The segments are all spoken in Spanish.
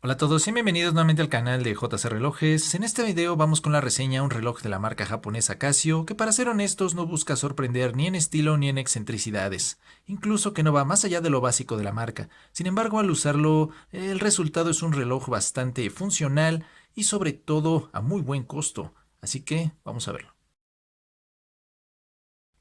Hola a todos y bienvenidos nuevamente al canal de JC Relojes. En este video vamos con la reseña a un reloj de la marca japonesa Casio que, para ser honestos, no busca sorprender ni en estilo ni en excentricidades, incluso que no va más allá de lo básico de la marca. Sin embargo, al usarlo, el resultado es un reloj bastante funcional y sobre todo a muy buen costo, así que vamos a verlo.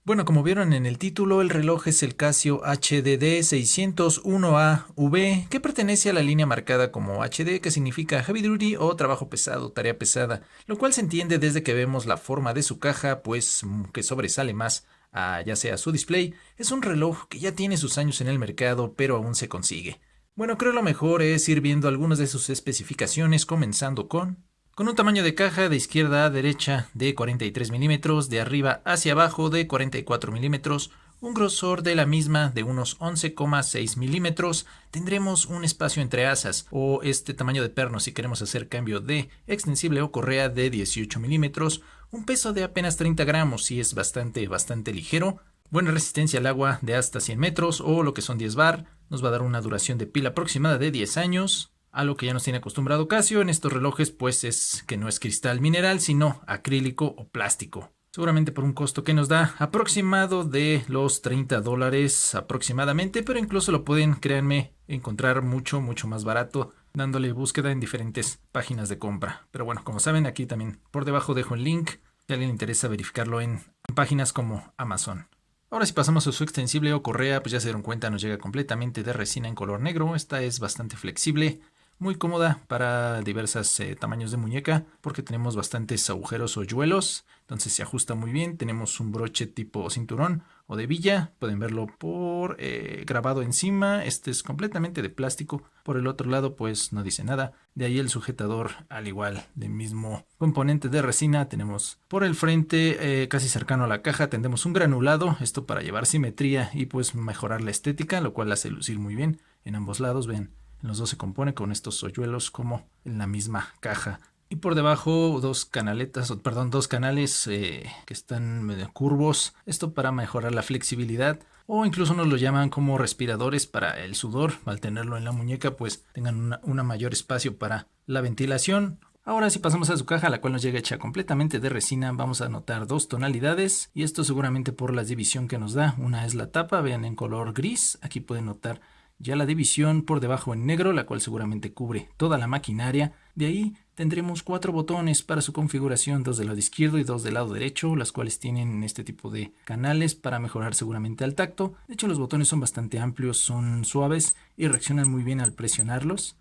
Bueno, como vieron en el título, el reloj es el Casio HDD 601AV, que pertenece a la línea marcada como HD, que significa Heavy Duty o trabajo pesado, tarea pesada, lo cual se entiende desde que vemos la forma de su caja, pues que sobresale más a ya sea su display. Es un reloj que ya tiene sus años en el mercado, pero aún se consigue. Bueno, creo lo mejor es ir viendo algunas de sus especificaciones, comenzando con un tamaño de caja de izquierda a derecha de 43 milímetros, de arriba hacia abajo de 44 milímetros, un grosor de la misma de unos 11,6 milímetros. Tendremos un espacio entre asas o este tamaño de perno si queremos hacer cambio de extensible o correa de 18 milímetros, un peso de apenas 30 gramos y es bastante ligero. Buena resistencia al agua de hasta 100 metros o lo que son 10 bar. Nos va a dar una duración de pila aproximada de 10 años. Algo que ya nos tiene acostumbrado Casio en estos relojes, pues es que no es cristal mineral, sino acrílico o plástico. Seguramente por un costo que nos da aproximado de los $30 aproximadamente, pero incluso lo pueden, créanme, encontrar mucho más barato dándole búsqueda en diferentes páginas de compra. Pero bueno, como saben, aquí también por debajo dejo el link si a alguien le interesa verificarlo en páginas como Amazon. Ahora si pasamos a su extensible o correa, pues ya se dieron cuenta, nos llega completamente de resina en color negro. Esta es bastante flexible, muy cómoda para diversos tamaños de muñeca porque tenemos bastantes agujeros o hoyuelos, entonces se ajusta muy bien. Tenemos un broche tipo cinturón o de villa, pueden verlo por grabado encima. Este es completamente de plástico. Por el otro lado pues no dice nada. De ahí el sujetador, al igual, del mismo componente de resina. Tenemos por el frente, casi cercano a la caja, tendremos un granulado, esto para llevar simetría y pues mejorar la estética, lo cual hace lucir muy bien en ambos lados. Ven, en los dos se compone con estos hoyuelos como en la misma caja. Y por debajo dos canaletas, perdón, dos canales que están medio curvos. Esto para mejorar la flexibilidad. O incluso nos lo llaman como respiradores para el sudor. Al tenerlo en la muñeca, pues tengan una mayor espacio para la ventilación. Ahora si pasamos a su caja, la cual nos llega hecha completamente de resina, vamos a notar dos tonalidades. Y esto seguramente por la división que nos da. Una es la tapa, vean, en color gris. Aquí pueden notar ya la división por debajo en negro, la cual seguramente cubre toda la maquinaria. De ahí tendremos 4 botones para su configuración, 2 del lado izquierdo y 2 del lado derecho, las cuales tienen este tipo de canales para mejorar seguramente al tacto. De hecho, los botones son bastante amplios, son suaves y reaccionan muy bien al presionarlos.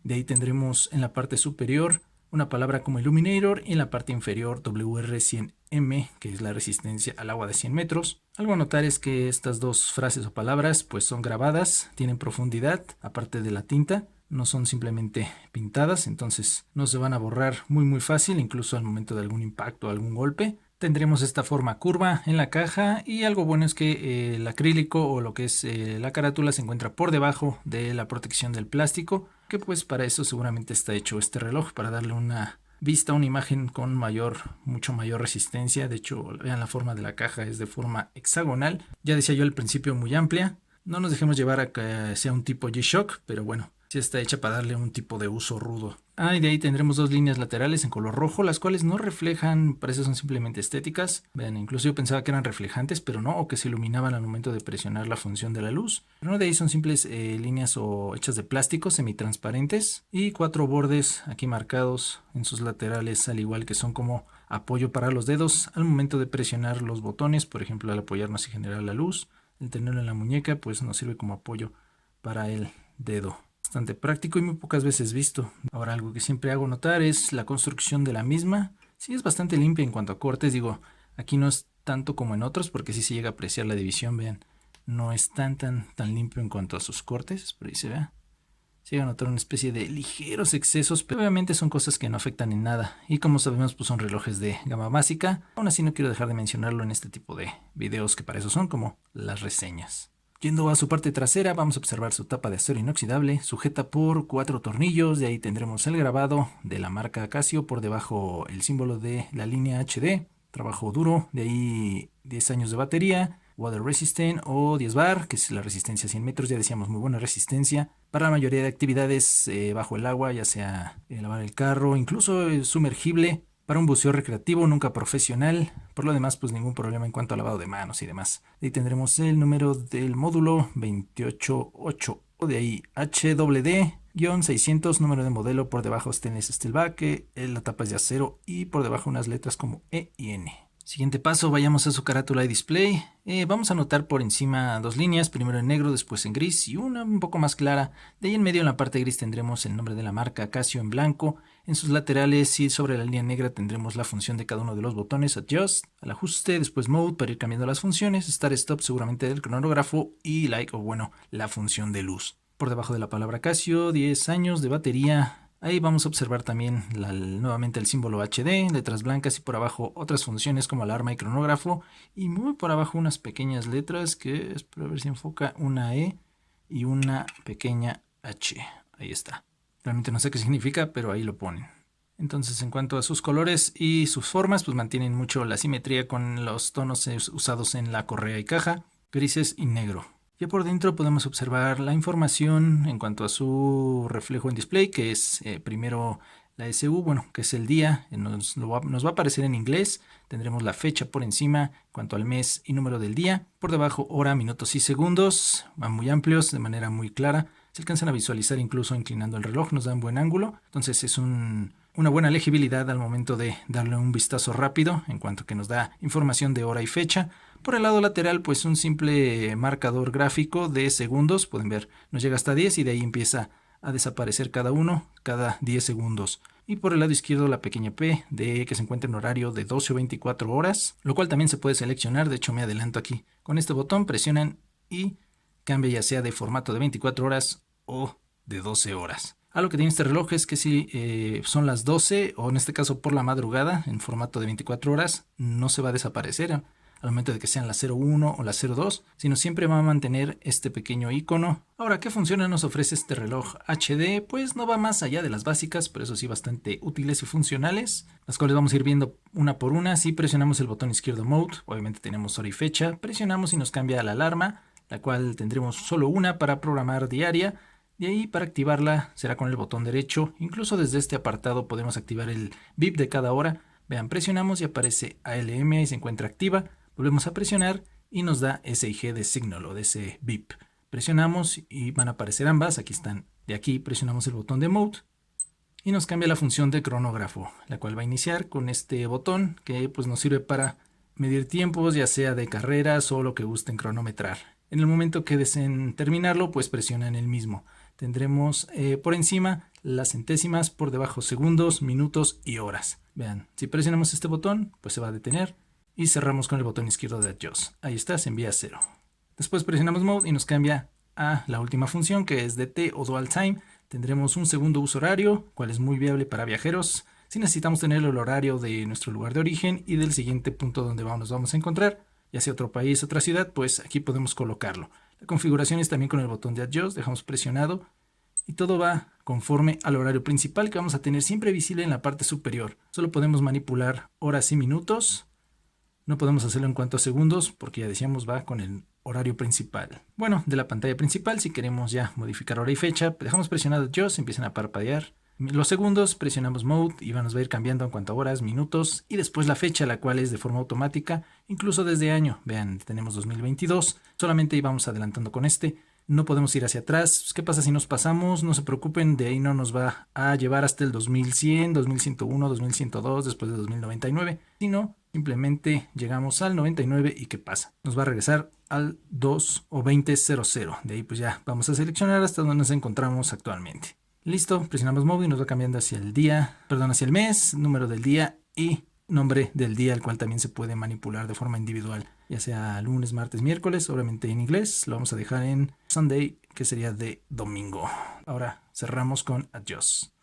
De ahí tendremos en la parte superior una palabra como Illuminator y en la parte inferior WR100M, que es la resistencia al agua de 100 metros. Algo a notar es que estas dos frases o palabras pues son grabadas, tienen profundidad, aparte de la tinta. No son simplemente pintadas, entonces no se van a borrar muy fácil, incluso al momento de algún impacto o algún golpe. Tendremos esta forma curva en la caja y algo bueno es que el acrílico o lo que es la carátula se encuentra por debajo de la protección del plástico, que pues para eso seguramente está hecho este reloj, para darle una vista, una imagen con mucho mayor resistencia. De hecho, vean, la forma de la caja es de forma hexagonal. Ya decía yo al principio, muy amplia. No nos dejemos llevar a que sea un tipo G-Shock, pero bueno, sí está hecha para darle un tipo de uso rudo. Y de ahí tendremos dos líneas laterales en color rojo, las cuales no reflejan, parece son simplemente estéticas. Vean, incluso yo pensaba que eran reflejantes, pero no, o que se iluminaban al momento de presionar la función de la luz. Pero no, de ahí son simples líneas o hechas de plástico semitransparentes y 4 bordes aquí marcados en sus laterales, al igual que son como apoyo para los dedos al momento de presionar los botones. Por ejemplo, al apoyarnos y generar la luz, el tenerlo en la muñeca pues nos sirve como apoyo para el dedo. Bastante práctico y muy pocas veces visto. Ahora, algo que siempre hago notar es la construcción de la misma. Sí, es bastante limpia en cuanto a cortes. Digo, aquí no es tanto como en otros porque sí se llega a apreciar la división. Vean, no es tan limpio en cuanto a sus cortes. Por ahí se ve. Se llega a notar una especie de ligeros excesos, pero obviamente son cosas que no afectan en nada. Y como sabemos, pues son relojes de gama básica. Aún así no quiero dejar de mencionarlo en este tipo de videos que para eso son, como las reseñas. Yendo a su parte trasera, vamos a observar su tapa de acero inoxidable, sujeta por 4 tornillos. De ahí tendremos el grabado de la marca Casio, por debajo el símbolo de la línea HD, trabajo duro. De ahí 10 años de batería, Water Resistant o 10 bar, que es la resistencia a 100 metros, ya decíamos muy buena resistencia para la mayoría de actividades bajo el agua, ya sea lavar el carro, incluso sumergible, para un buceo recreativo, nunca profesional. Por lo demás, pues ningún problema en cuanto a lavado de manos y demás. Ahí tendremos el número del módulo 288. De ahí HWD-600, número de modelo, por debajo stainless steel baque, la tapa es de acero y por debajo unas letras como E y N. Siguiente paso, vayamos a su carátula y display. Vamos a anotar por encima dos líneas, primero en negro, después en gris y una un poco más clara. De ahí en medio en la parte gris tendremos el nombre de la marca Casio en blanco. En sus laterales y sobre la línea negra tendremos la función de cada uno de los botones, Adjust, al ajuste, después Mode para ir cambiando las funciones, Start Stop seguramente del cronógrafo y Light o bueno, la función de luz. Por debajo de la palabra Casio, 10 años de batería. Ahí vamos a observar también nuevamente el símbolo HD, letras blancas y por abajo otras funciones como alarma y cronógrafo. Y muy por abajo unas pequeñas letras que, espero ver si enfoca, una E y una pequeña H. Ahí está. Realmente no sé qué significa, pero ahí lo ponen. Entonces, en cuanto a sus colores y sus formas, pues mantienen mucho la simetría con los tonos usados en la correa y caja, grises y negro. Ya por dentro podemos observar la información en cuanto a su reflejo en display, que es primero la SU, bueno, que es el día, nos va a aparecer en inglés, tendremos la fecha por encima, en cuanto al mes y número del día, por debajo hora, minutos y segundos, van muy amplios, de manera muy clara, se alcanzan a visualizar incluso inclinando el reloj, nos dan buen ángulo, entonces es una buena legibilidad al momento de darle un vistazo rápido, en cuanto que nos da información de hora y fecha. Por el lado lateral, pues un simple marcador gráfico de segundos. Pueden ver, nos llega hasta 10 y de ahí empieza a desaparecer cada uno, cada 10 segundos. Y por el lado izquierdo la pequeña P de que se encuentra en horario de 12 o 24 horas, lo cual también se puede seleccionar. De hecho, me adelanto aquí. Con este botón presionan y cambia ya sea de formato de 24 horas o de 12 horas. Algo que tiene este reloj es que si son las 12 o en este caso por la madrugada en formato de 24 horas, no se va a desaparecer al momento de que sean las 01 o las 02, sino siempre va a mantener este pequeño icono. Ahora, ¿qué funciones nos ofrece este reloj HD? Pues no va más allá de las básicas, pero eso sí bastante útiles y funcionales, las cuales vamos a ir viendo una por una. Si presionamos el botón izquierdo Mode, obviamente tenemos hora y fecha, presionamos y nos cambia la alarma, la cual tendremos solo una para programar diaria. De ahí para activarla será con el botón derecho. Incluso desde este apartado podemos activar el bip de cada hora. Vean, presionamos y aparece ALM y se encuentra activa. Volvemos a presionar y nos da SIG de signal o de ese bip. Presionamos y van a aparecer ambas. Aquí están. De aquí presionamos el botón de Mode y nos cambia la función de cronógrafo, la cual va a iniciar con este botón que pues nos sirve para medir tiempos, ya sea de carreras o lo que gusten cronometrar. En el momento que deseen terminarlo, pues presionan el mismo. Tendremos por encima las centésimas, por debajo segundos, minutos y horas. Vean, si presionamos este botón, pues se va a detener y cerramos con el botón izquierdo de Adjust. Ahí está, se envía a 0. Después presionamos Mode y nos cambia a la última función que es DT o Dual Time. Tendremos un segundo uso horario, cual es muy viable para viajeros. Si necesitamos tener el horario de nuestro lugar de origen y del siguiente punto donde nos vamos a encontrar, ya sea otro país, otra ciudad, pues aquí podemos colocarlo. La configuración es también con el botón de Adjust, dejamos presionado y todo va conforme al horario principal que vamos a tener siempre visible en la parte superior. Solo podemos manipular horas y minutos. No podemos hacerlo en cuanto a segundos porque ya decíamos va con el horario principal. Bueno, de la pantalla principal, si queremos ya modificar hora y fecha, dejamos presionado Adjust, empiezan a parpadear los segundos, presionamos Mode y nos va a ir cambiando en cuanto a horas, minutos y después la fecha, la cual es de forma automática, incluso desde año. Vean, tenemos 2022, solamente íbamos adelantando con este. No podemos ir hacia atrás. ¿Qué pasa si nos pasamos? No se preocupen, de ahí no nos va a llevar hasta el 2100, 2101, 2102, después de 2099, sino simplemente llegamos al 99 y ¿qué pasa? Nos va a regresar al 2 o 2000. De ahí pues ya vamos a seleccionar hasta donde nos encontramos actualmente. Listo, presionamos Mode y nos va cambiando hacia el día, hacia el mes, número del día y nombre del día, el cual también se puede manipular de forma individual, ya sea lunes, martes, miércoles, obviamente en inglés, lo vamos a dejar en Sunday, que sería de domingo. Ahora cerramos con Adjust.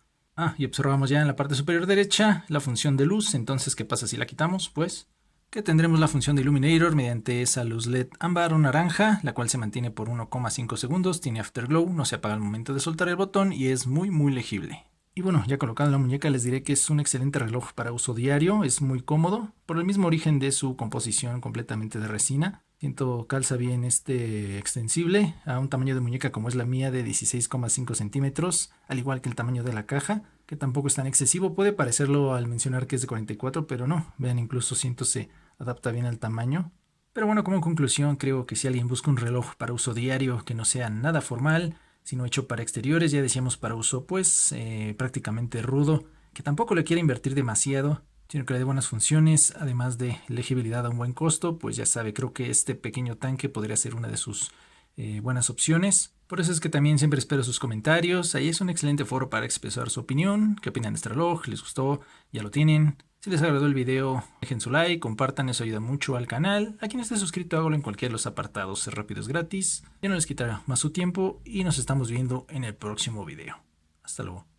Y observamos ya en la parte superior derecha la función de luz. Entonces, ¿qué pasa si la quitamos? Pues que tendremos la función de Illuminator mediante esa luz LED ámbar o naranja, la cual se mantiene por 1,5 segundos, tiene Afterglow, no se apaga al momento de soltar el botón y es muy legible. Y bueno, ya colocado en la muñeca les diré que es un excelente reloj para uso diario, es muy cómodo, por el mismo origen de su composición completamente de resina. Siento calza bien este extensible a un tamaño de muñeca como es la mía de 16,5 centímetros, al igual que el tamaño de la caja, que tampoco es tan excesivo. Puede parecerlo al mencionar que es de 44, pero no. Vean, incluso siento se adapta bien al tamaño. Pero bueno, como conclusión, creo que si alguien busca un reloj para uso diario que no sea nada formal, sino hecho para exteriores, ya decíamos para uso pues prácticamente rudo, que tampoco le quiere invertir demasiado, sino que le dé buenas funciones, además de legibilidad a un buen costo, pues ya sabe, creo que este pequeño tanque podría ser una de sus buenas opciones. Por eso es que también siempre espero sus comentarios. Ahí es un excelente foro para expresar su opinión. ¿Qué opinan de este reloj? ¿Les gustó? ¿Ya lo tienen? Si les agradó el video, dejen su like, compartan, eso ayuda mucho al canal. A quien esté suscrito, hágalo en cualquiera de los apartados, es rápido, es gratis. Ya no les quitará más su tiempo y nos estamos viendo en el próximo video. Hasta luego.